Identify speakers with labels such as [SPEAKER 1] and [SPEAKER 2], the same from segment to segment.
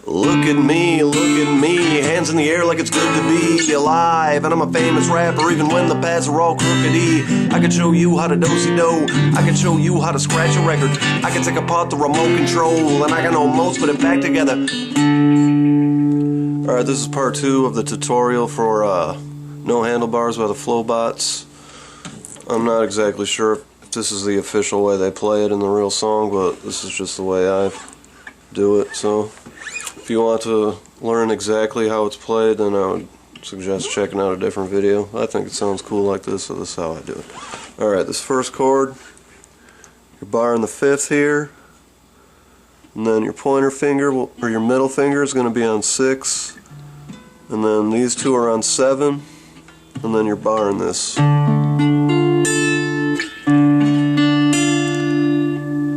[SPEAKER 1] Look at me, hands in the air like it's good to be alive. And I'm a famous rapper even when the paths are all crookedy. I could show you how to doosy-doo, I could show you how to scratch a record, I could take apart the remote control, and I can almost put it back together. Alright, this is part 2 of the tutorial for No Handlebars by the Flobots. I'm not exactly sure if this is the official way they play it in the real song, but this is just the way I do it. So if you want to learn exactly how it's played, then I would suggest checking out a different video. I think it sounds cool like this, so this is how I do it. Alright, this first chord, your bar in the 5th here, and then your pointer finger, or your middle finger, is going to be on 6, and then these two are on 7, and then your bar in this.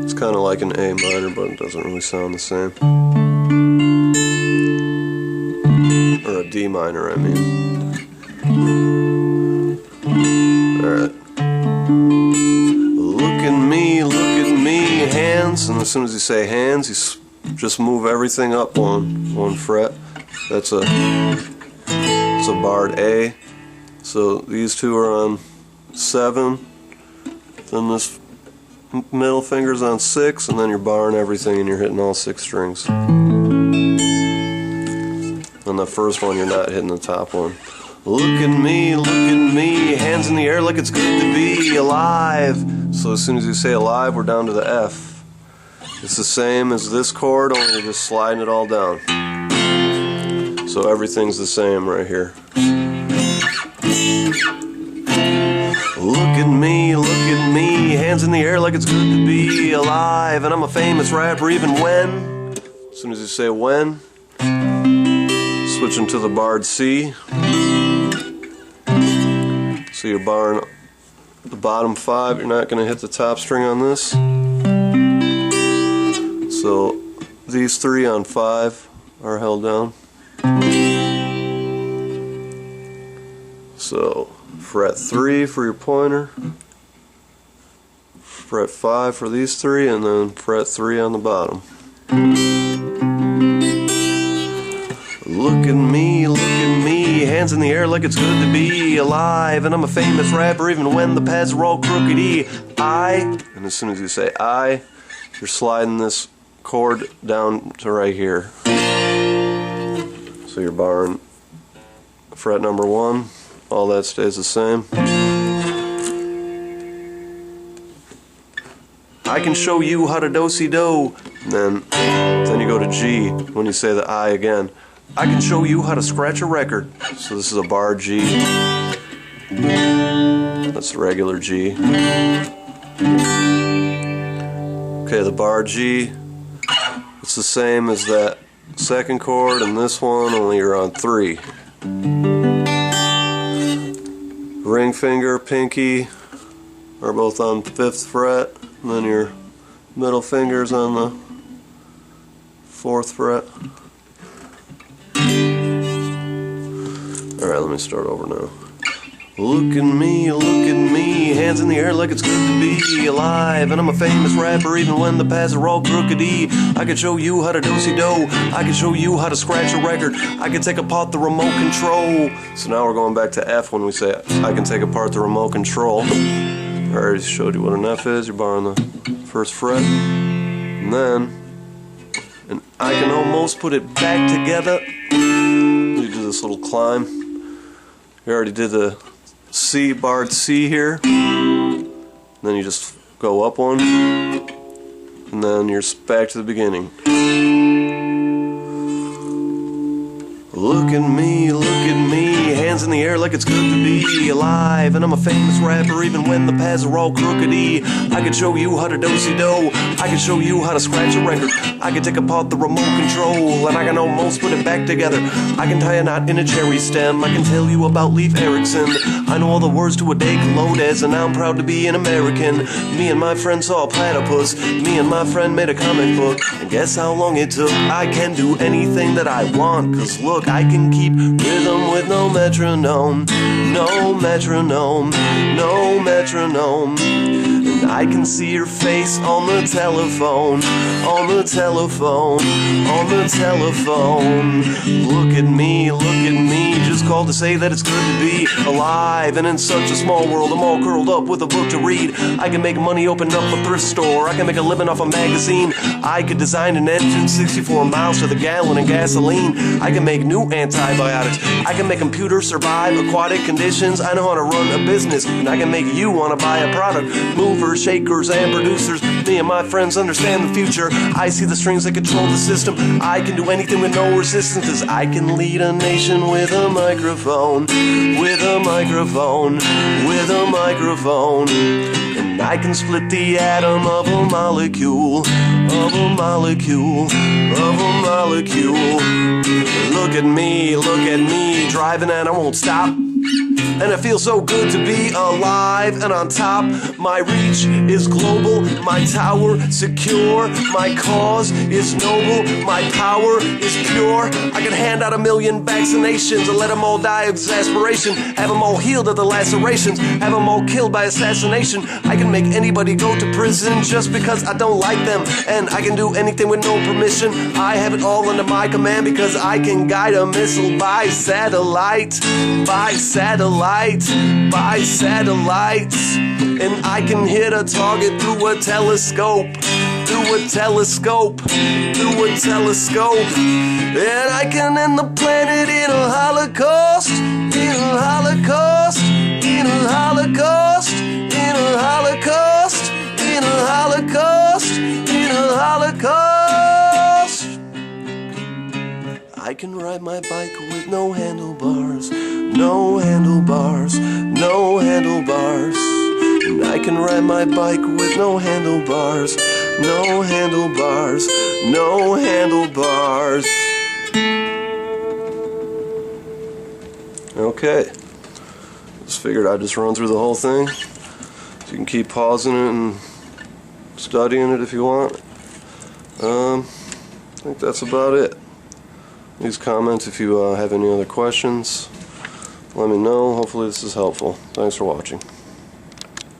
[SPEAKER 1] It's kind of like an A minor, but it doesn't really sound the same. Or a D minor, I mean. Alright. Look at me, hands. And as soon as you say hands, you just move everything up one fret. That's a barred A. So these two are on 7. Then this middle finger's on 6, and then you're barring everything and you're hitting all 6 strings. On the first one, you're not hitting the top one. Look at me, hands in the air like it's good to be alive. So as soon as you say alive, we're down to the F. It's the same as this chord, only you're just sliding it all down. So everything's the same right here. Look at me, hands in the air like it's good to be alive. And I'm a famous rapper even when, as soon as you say when, switching to the barred C. So you're barring the bottom 5, you're not going to hit the top string on this. So these 3 on 5 are held down. So fret 3 for your pointer, fret 5 for these 3, and then fret 3 on the bottom. Look at me, hands in the air like it's good to be alive. And I'm a famous rapper even when the paths are all crookedy. And as soon as you say I, you're sliding this chord down to right here. So you're barring fret number 1, all that stays the same. I can show you how to doosy-doo. Then you go to G when you say the I again. I can show you how to scratch a record. So this is a bar G. That's the regular G. Okay, the bar G, it's the same as that second chord and this one, only you're on 3. Ring finger, pinky are both on 5th fret, and then your middle finger's on the 4th fret. Alright, let me start over now. Look at me, hands in the air like it's good to be alive. And I'm a famous rapper even when the paths are all crookedy. I could show you how to doosy-doo, I could show you how to scratch a record, I could take apart the remote control. So now we're going back to F when we say I can take apart the remote control. I already showed you what an F is. You're barring the 1st fret. And I can almost put it back together. You do this little climb. You already did the C, barred C here. Then you just go up one. And then you're back to the beginning. Look at me, hands in the air like it's good to be alive. And I'm a famous rapper even when the paths are all crookedy. I could show you how to doosy-doo, I could show you how to scratch a record, I could take apart the remote control, and I can almost put it back together. I can tie a knot in a cherry stem, I can tell you about Leaf Ericson, I know all the words to Ade Calodes, and now I'm proud to be an American. Me and my friend saw a platypus, me and my friend made a comic book, and guess how long it took? I can do anything that I want, cause look, I can keep rhythm with no metronome, no metronome, no metronome. And I can see your face on the telephone, on the telephone, on the telephone. Look at me, just called to say that it's good to be alive. And in such a small world, I'm all curled up with a book to read. I can make money, open up a thrift store. I can make a living off a magazine. I could design an engine 64 miles to the gallon in gasoline. I can make new antibiotics. I can make computers survive aquatic conditions. I know how to run a business, and I can make you want to buy a product. Movers, shakers, and producers. Me and my friends understand the future. I see the strings that control the system. I can do anything with no resistance, 'cause I can lead a nation with a microphone, with a microphone, with a microphone. And I can split the atom of a molecule, of a molecule, of a molecule. Look at me, driving and I won't stop. And it feels so good to be alive and on top. My reach is global, my tower secure. My cause is noble, my power is pure. I can hand out 1,000,000 vaccinations and let them all die of exasperation. Have them all healed of the lacerations, have them all killed by assassination. I can make anybody go to prison just because I don't like them. And I can do anything with no permission. I have it all under my command because I can guide a missile by satellite, by satellite, by satellites. And I can hit a target through a telescope, through a telescope, through a telescope. And I can end the planet in a holocaust, in a holocaust, in a holocaust, in a holocaust, in a holocaust, in a holocaust. I can ride my bike with no handlebars, no handlebars, no handlebars. And I can ride my bike with no handlebars, no handlebars, no handlebars. Okay. Just figured I'd just run through the whole thing. So you can keep pausing it and studying it if you want. I think that's about it. Please comment if you have any other questions. Let me know. Hopefully this is helpful. Thanks for watching.